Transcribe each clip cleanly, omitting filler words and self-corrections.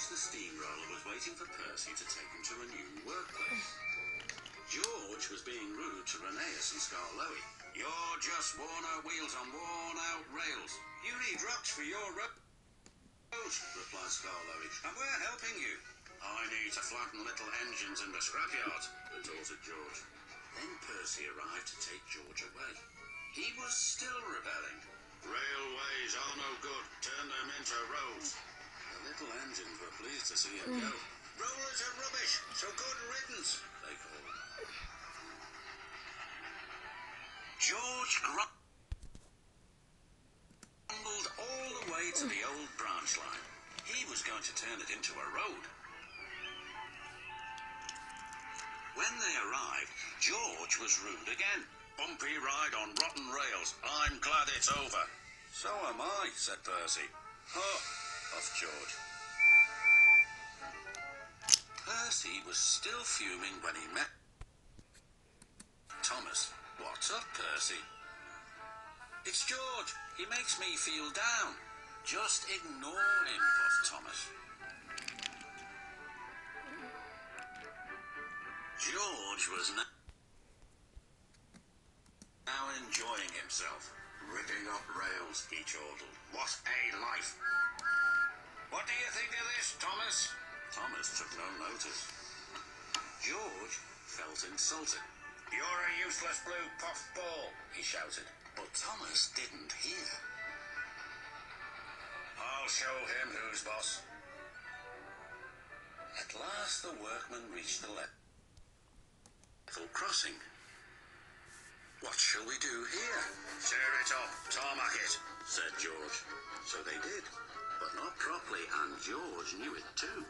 the steamroller was waiting for Percy to take him to a new workplace. George was being rude to Rheneas and Skarloey. "You're just worn-out wheels on worn-out rails. You need rocks for your road," replied Skarloey, "and we're helping you." "I need to flatten little engines in the scrapyard," retorted George. Then Percy arrived to take George away. He was still rebelling. "Railways are no good. Turn them into roads." The little engines were pleased to see him go. "Rollers are rubbish, so good riddance," they called. George grumbled all the way to the old branch line. He was going to turn it into a road. When they arrived, George was rude again. "Bumpy ride on rotten rails. I'm glad it's over." "So am I," said Percy. "Huh," huffed George. Percy was still fuming when he met Thomas. "What's up, Percy?" "It's George. He makes me feel down." "Just ignore him," puffed Thomas. George was now enjoying himself. "Ripping up rails," he chortled. "What a life!" "What do you think of this, Thomas?" Thomas took no notice. George felt insulted. "You're a useless blue puff ball," he shouted. But Thomas didn't hear. "I'll show him who's boss." At last the workmen reached the level crossing. "What shall we do here?" "Tear it up, tarmac it," said George. So they did, but not properly, and George knew it too.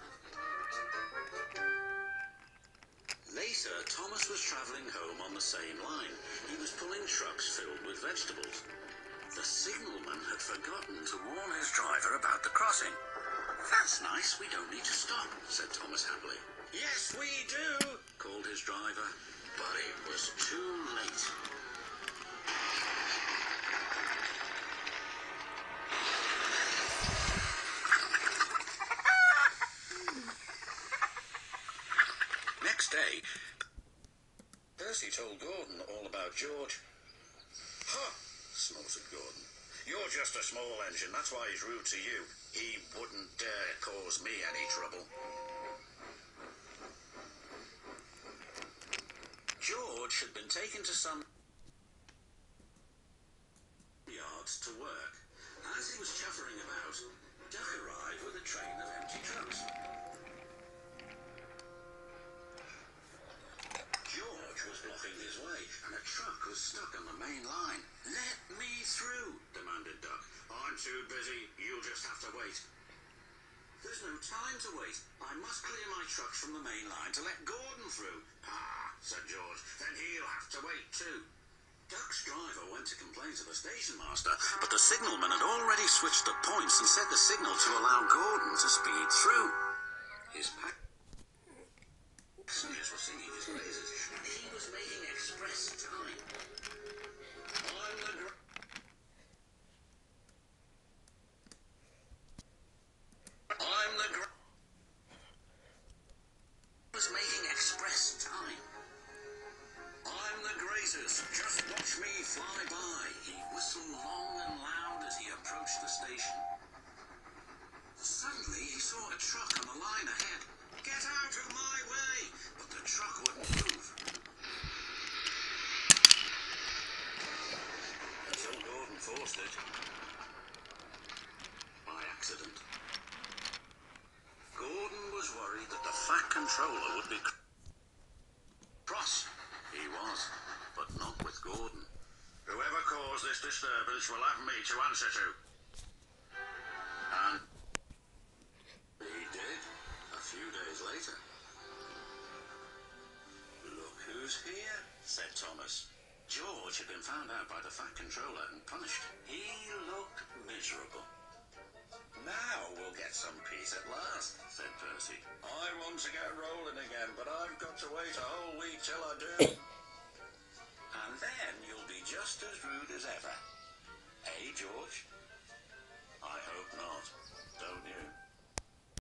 Later, Thomas was travelling home on the same line. He was pulling trucks filled with vegetables. The signalman had forgotten to warn his driver about the crossing. "That's nice, we don't need to stop," said Thomas happily. "Yes, we do," called his driver. But it was too late. Next day, Percy told Gordon all about George. "Huh," snorted Gordon. "You're just a small engine, that's why he's rude to you. He wouldn't dare cause me any trouble." George had been taken to some yards to work. As he was chuffering about, Duck arrived with a train of empty trucks. George was blocking his way, and a truck was stuck on the main line. "Let me through," demanded Duck. "I'm too busy. You'll just have to wait." "There's no time to wait. I must clear my trucks from the main line to let Gordon through." "Ah," said George, "then he'll have to wait too." Duck's driver went to complain to the station master, but the signalman had already switched the points and set the signal to allow Gordon to speed through. His passengers were singing his praises, and he was making express time. I'm the greatest. Just watch me fly by. He whistled long and loud as he approached the station. Suddenly he saw a truck on the line ahead. "Get out of my way!" But the truck wouldn't move. Until Gordon forced it. By accident. Gordon was worried that the Fat Controller would be cross. He was, but not with Gordon. "Whoever caused this disturbance will have me to answer to." And he did, a few days later. "Look who's here," said Thomas. George had been found out by the Fat Controller and punished. He looked miserable. "Now we'll get some peace at last," said Percy. "I want to get rolling again, but I've got to wait a whole week till I do." "And then you'll be just as rude as ever. Eh, George?"